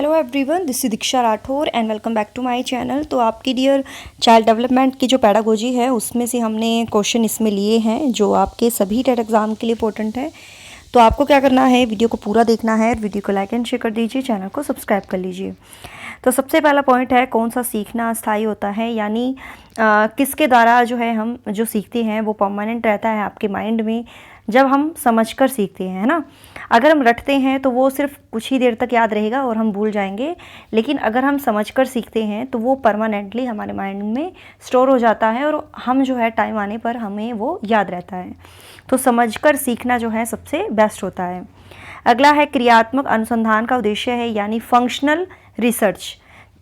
Hello everyone, this is Diksha Rathore and welcome back to my channel. तो आपकी dear child development की जो pedagogy है उसमें से हमने क्वेश्चन इसमें लिए हैं जो आपके सभी टेट एग्ज़ाम के लिए इंपॉर्टेंट है। तो आपको क्या करना है, वीडियो को पूरा देखना है, वीडियो को लाइक एंड शेयर कर दीजिए, चैनल को सब्सक्राइब कर लीजिए। तो सबसे पहला पॉइंट है, कौन सा सीखना अस्थायी होता है, यानी किसके द्वारा जो है हम जो सीखते हैं वो परमानेंट रहता है आपके माइंड में जब हम समझकर सीखते हैं, है ना। अगर हम रटते हैं तो वो सिर्फ कुछ ही देर तक याद रहेगा और हम भूल जाएंगे, लेकिन अगर हम समझकर सीखते हैं तो वो परमानेंटली हमारे माइंड में स्टोर हो जाता है और हम जो है टाइम आने पर हमें वो याद रहता है। तो समझकर सीखना जो है सबसे बेस्ट होता है। अगला है, क्रियात्मक अनुसंधान का उद्देश्य है यानी फंक्शनल रिसर्च।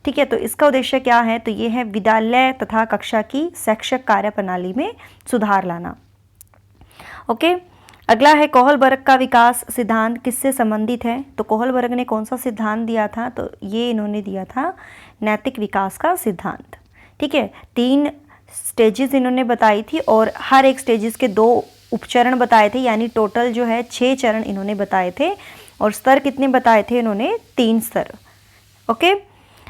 ठीक है, तो इसका उद्देश्य क्या है, तो ये है विद्यालय तथा कक्षा की शैक्षिक कार्य प्रणाली में सुधार लाना। ओके। अगला है, कोहलबर्ग का विकास सिद्धांत किससे संबंधित है। तो कोहलबर्ग ने कौन सा सिद्धांत दिया था, तो ये इन्होंने दिया था नैतिक विकास का सिद्धांत। ठीक है, 3 स्टेजेस इन्होंने बताई थी और हर एक स्टेजेस के 2 उपचरण बताए थे, यानी टोटल जो है 6 चरण इन्होंने बताए थे और स्तर कितने बताए थे इन्होंने, 3 स्तर। ओके।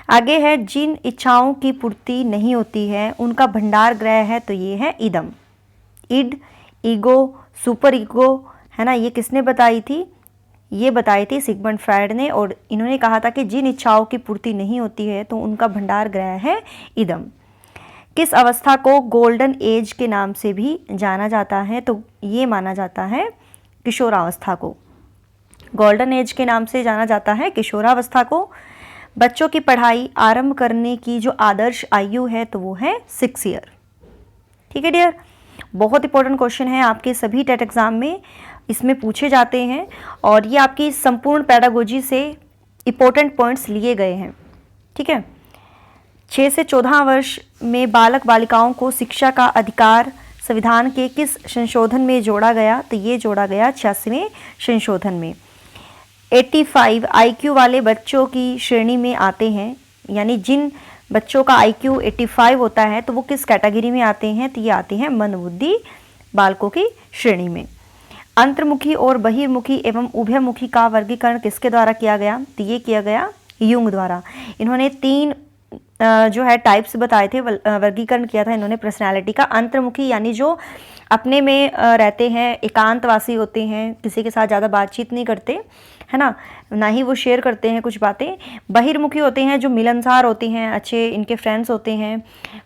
आगे है, जिन इच्छाओं की पूर्ति नहीं होती है उनका भंडार गृह है, तो ये है इदम। इड, ईगो, सुपर ईगो, है ना, ये किसने बताई थी, ये बताई थी सिगमंड फ्रायड ने। और इन्होंने कहा था कि जिन इच्छाओं की पूर्ति नहीं होती है तो उनका भंडार गृह है इदम। किस अवस्था को गोल्डन एज के नाम से भी जाना जाता है, तो ये माना जाता है किशोरावस्था को। गोल्डन एज के नाम से जाना जाता है किशोरावस्था को। बच्चों की पढ़ाई आरंभ करने की जो आदर्श आयु है तो वो है 6 ईयर। ठीक है डियर, बहुत इंपॉर्टेंट क्वेश्चन है आपके सभी टेट एग्जाम में, इसमें पूछे जाते हैं और ये आपकी संपूर्ण पैडागोजी से इंपॉर्टेंट पॉइंट्स लिए गए हैं। ठीक है, 6 से 14 वर्ष में बालक बालिकाओं को शिक्षा का अधिकार संविधान के किस संशोधन में जोड़ा गया, तो ये जोड़ा गया 86वें संशोधन में। 85 IQ वाले बच्चों की श्रेणी में आते हैं, यानी जिन बच्चों का IQ 85 होता है तो वो किस कैटेगरी में आते हैं, तो ये आते हैं मंदबुद्धि बालकों की श्रेणी में। अंतर्मुखी और बहिर्मुखी एवं उभयमुखी का वर्गीकरण किसके द्वारा किया गया, तो ये किया गया यूंग द्वारा। इन्होंने 3 जो है टाइप्स बताए थे, वर्गीकरण किया था इन्होंने पर्सनैलिटी का। अंतर्मुखी यानी जो अपने में रहते हैं, एकांतवासी होते हैं, किसी के साथ ज़्यादा बातचीत नहीं करते, है ना, ना ही वो शेयर करते हैं कुछ बातें। बहिर्मुखी होते हैं जो मिलनसार होते हैं, अच्छे इनके फ्रेंड्स होते हैं,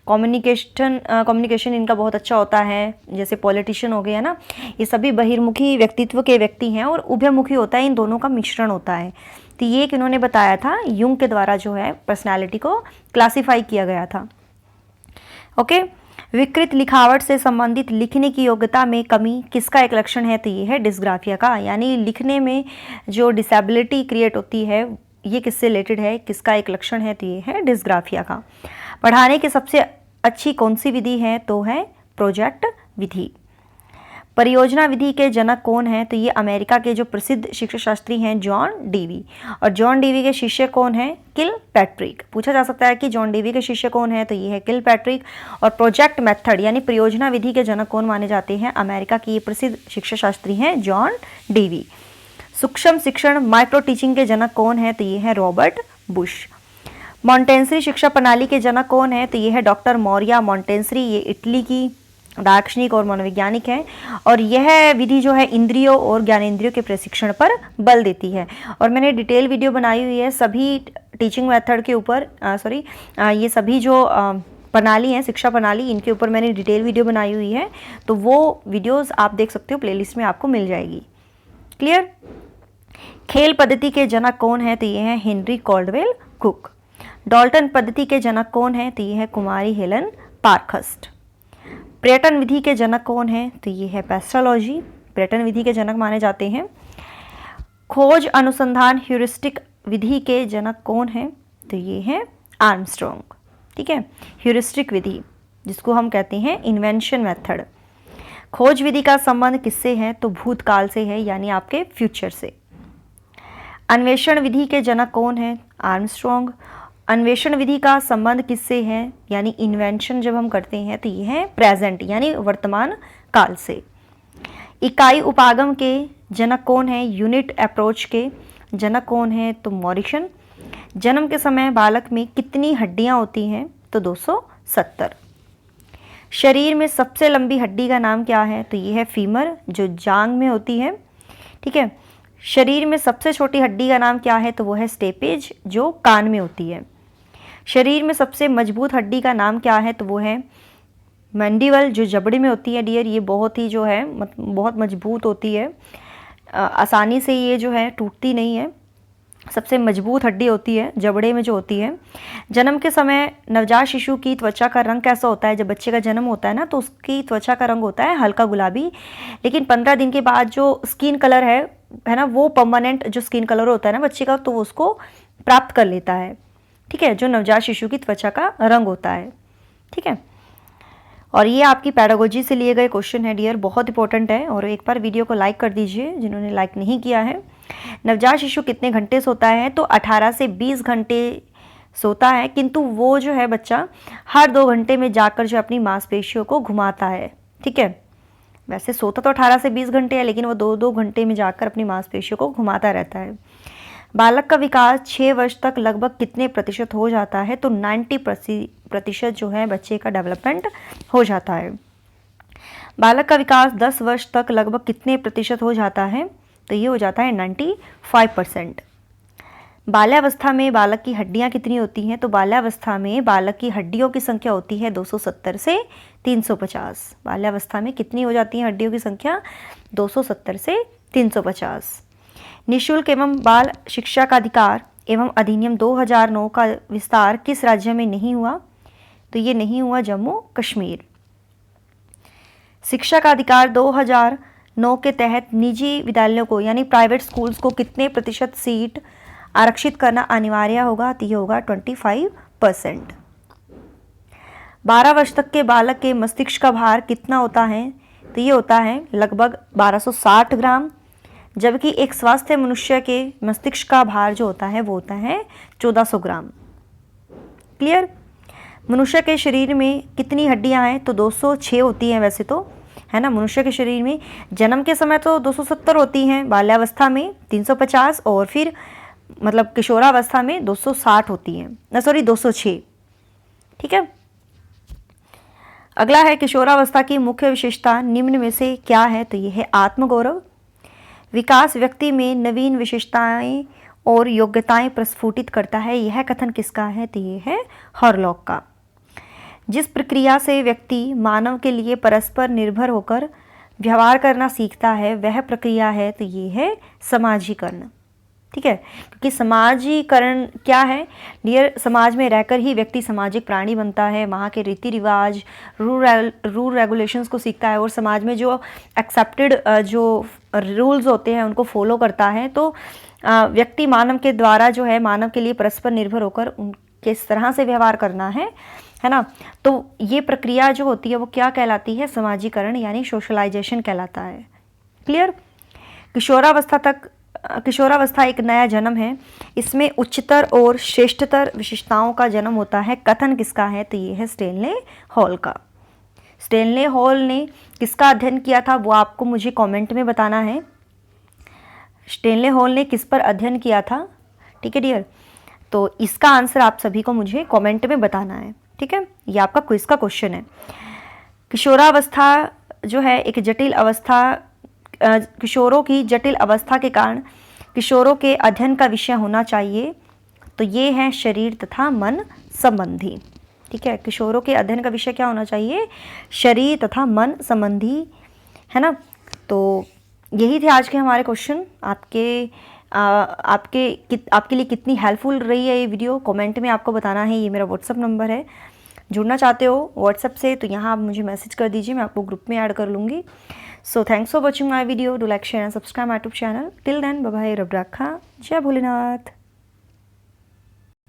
कम्युनिकेशन इनका बहुत अच्छा होता है, जैसे पॉलिटिशियन हो गए, है ना, ये सभी बहिर्मुखी व्यक्तित्व के व्यक्ति हैं। और उभयमुखी होता है, इन दोनों का मिश्रण होता है। तो ये इन्होंने बताया था, यूंग के द्वारा जो है पर्सनैलिटी को क्लासीफाई किया गया था। ओके। विकृत लिखावट से संबंधित लिखने की योग्यता में कमी किसका एक लक्षण है, तो ये है डिस्ग्राफिया का, यानी लिखने में जो डिसेबिलिटी क्रिएट होती है ये किससे रिलेटेड है, किसका एक लक्षण है, तो ये है डिस्ग्राफिया का। पढ़ाने की सबसे अच्छी कौन सी विधि है, तो है प्रोजेक्ट विधि। परियोजना विधि के जनक कौन है, तो ये अमेरिका के जो प्रसिद्ध शिक्षा शास्त्री हैं जॉन डेवी। और जॉन डेवी के शिष्य कौन है, किलपैट्रिक। पूछा जा सकता है कि जॉन डेवी के शिष्य कौन है, तो ये है किलपैट्रिक। और प्रोजेक्ट मेथड यानी परियोजना विधि के जनक कौन माने जाते हैं, अमेरिका की ये प्रसिद्ध शिक्षा शास्त्री हैं जॉन डेवी। सूक्ष्म शिक्षण माइक्रो टीचिंग के जनक कौन है, तो ये है रॉबर्ट बुश। मॉन्टेसरी शिक्षा प्रणाली के जनक कौन है, तो ये है डॉक्टर मौर्या मॉन्टेसरी। ये इटली की दार्शनिक और मनोवैज्ञानिक है और यह विधि जो है इंद्रियों और ज्ञानेंद्रियों के प्रशिक्षण पर बल देती है। और मैंने डिटेल वीडियो बनाई हुई है सभी टीचिंग मेथड के ऊपर, ये सभी जो प्रणाली है, शिक्षा प्रणाली, इनके ऊपर मैंने डिटेल वीडियो बनाई हुई है, तो वो वीडियोस आप देख सकते हो, प्लेलिस्ट में आपको मिल जाएगी। क्लियर। खेल पद्धति के जनक कौन है, तो ये है हेनरी कॉल्डवेल कुक। डाल्टन पद्धति के जनक कौन है, तो ये है कुमारी हेलन पार्खस्ट। पर्यटन विधि के जनक कौन है, तो ये है पेस्ट्रोलॉजी। पर्यटन विधि के जनक माने जाते हैं। खोज अनुसंधान ह्यूरिस्टिक विधि के जनक कौन है, तो ये है आर्मस्ट्रॉन्ग। ठीक है, ह्यूरिस्टिक विधि जिसको हम कहते हैं इन्वेंशन मेथड। खोज विधि का संबंध किससे है, तो भूतकाल से है, यानी आपके फ्यूचर से। अन्वेषण विधि के जनक कौन है, आर्मस्ट्रॉन्ग। अन्वेषण विधि का संबंध किससे है, यानी इन्वेंशन जब हम करते हैं तो ये है प्रेजेंट यानी वर्तमान काल से। इकाई उपागम के जनक कौन है, यूनिट अप्रोच के जनक कौन है, तो मॉरिसन। जन्म के समय बालक में कितनी हड्डियां होती हैं? तो 270। शरीर में सबसे लंबी हड्डी का नाम क्या है? तो ये है फीमर, जो जांग में होती है। ठीक है। शरीर में सबसे छोटी हड्डी का नाम क्या है? तो वो है स्टेपेज, जो कान में होती है। शरीर में सबसे मजबूत हड्डी का नाम क्या है? तो वो है मैंडिबल, जो जबड़े में होती है डियर। ये बहुत ही जो है बहुत मजबूत होती है, आसानी से ये जो है टूटती नहीं है। सबसे मजबूत हड्डी होती है जबड़े में जो होती है। जन्म के समय नवजात शिशु की त्वचा का रंग कैसा होता है? जब बच्चे का जन्म होता है ना, तो उसकी त्वचा का रंग होता है हल्का गुलाबी। लेकिन 15 दिन के बाद जो स्किन कलर है ना, वो परमानेंट जो स्किन कलर होता है ना बच्चे का, तो वो उसको प्राप्त कर लेता है। ठीक है, जो नवजात शिशु की त्वचा का रंग होता है। ठीक है, और ये आपकी पैडागोजी से लिए गए क्वेश्चन है डियर, बहुत इंपॉर्टेंट है। और एक बार वीडियो को लाइक कर दीजिए जिन्होंने लाइक नहीं किया है। नवजात शिशु कितने घंटे सोता है? तो 18 से 20 घंटे सोता है, किंतु वो जो है बच्चा हर 2 घंटे में जाकर जो अपनी मांसपेशियों को घुमाता है। ठीक है, वैसे सोता तो 18 से 20 घंटे है, लेकिन वो 2-2 घंटे में जाकर अपनी मांसपेशियों को घुमाता रहता है। बालक का विकास 6 वर्ष तक लगभग कितने प्रतिशत हो जाता है? तो 90% जो है बच्चे का डेवलपमेंट हो जाता है। बालक का विकास 10 वर्ष तक लगभग कितने प्रतिशत हो जाता है? तो ये हो जाता है 95%। बाल्यावस्था में बालक की हड्डियां कितनी होती हैं? तो बाल्यावस्था में बालक की हड्डियों की संख्या होती है 270 से 350। बाल्यावस्था में कितनी हो जाती है हड्डियों की संख्या? 270 से 350। निःशुल्क एवं बाल शिक्षा का अधिकार एवं अधिनियम 2009 का विस्तार किस राज्य में नहीं हुआ? तो ये नहीं हुआ जम्मू कश्मीर। शिक्षा का अधिकार 2009 के तहत निजी विद्यालयों को यानी प्राइवेट स्कूल्स को कितने प्रतिशत सीट आरक्षित करना अनिवार्य होगा? तो ये होगा 25%। 12 वर्ष तक के बालक के मस्तिष्क का भार कितना होता है? तो ये होता है लगभग 1260 ग्राम, जबकि एक स्वस्थ मनुष्य के मस्तिष्क का भार जो होता है वो होता है 1400 ग्राम। क्लियर? मनुष्य के शरीर में कितनी हड्डियां हैं? तो 206 होती हैं वैसे तो, है ना। मनुष्य के शरीर में जन्म के समय तो 270 होती हैं, बाल्यावस्था में 350 और फिर मतलब किशोरावस्था में 260 होती हैं, सॉरी 206। ठीक है। अगला है किशोरावस्था की मुख्य विशेषता निम्न में से क्या है? तो ये है आत्मगौरव। विकास व्यक्ति में नवीन विशेषताएं और योग्यताएं प्रस्फुटित करता है। यह कथन किसका है? तो ये है हॉरलॉक का। जिस प्रक्रिया से व्यक्ति मानव के लिए परस्पर निर्भर होकर व्यवहार करना सीखता है वह प्रक्रिया है, तो ये है समाजीकरण। ठीक है, क्योंकि समाजीकरण क्या है डियर? समाज में रहकर ही व्यक्ति सामाजिक प्राणी बनता है, वहाँ के रीति रिवाज, रूल रेगुलेशंस को सीखता है और समाज में जो एक्सेप्टेड जो रूल्स होते हैं उनको फॉलो करता है। तो व्यक्ति मानव के द्वारा जो है मानव के लिए परस्पर निर्भर होकर किस तरह से व्यवहार करना है ना। तो ये प्रक्रिया जो होती है वो क्या कहलाती है? समाजीकरण यानी सोशलाइजेशन कहलाता है। क्लियर? किशोरावस्था एक नया जन्म है, इसमें उच्चतर और श्रेष्ठतर विशेषताओं का जन्म होता है। कथन किसका है? तो ये है स्टेनले हॉल का। स्टेनले हॉल ने किसका अध्ययन किया था वो आपको मुझे कमेंट में बताना है। स्टेनले हॉल ने किस पर अध्ययन किया था? ठीक है डियर, तो इसका आंसर आप सभी को मुझे कमेंट में बताना है। ठीक है, ये आपका क्विज का क्वेश्चन है। किशोरावस्था जो है एक जटिल अवस्था, किशोरों की जटिल अवस्था के कारण किशोरों के अध्ययन का विषय होना चाहिए। तो ये है शरीर तथा मन संबंधी। ठीक है, किशोरों के अध्ययन का विषय क्या होना चाहिए? शरीर तथा मन संबंधी, है ना। तो यही थे आज के हमारे क्वेश्चन। आपके लिए कितनी हेल्पफुल रही है ये वीडियो, कमेंट में आपको बताना है। ये मेरा व्हाट्सअप नंबर है, जुड़ना चाहते हो व्हाट्सअप से तो यहाँ आप मुझे मैसेज कर दीजिए, मैं आपको ग्रुप में ऐड कर लूँगी। So thanks for watching my video, do like share and subscribe my YouTube channel. Till then bye bye, रब रखा, जय भोलेनाथ।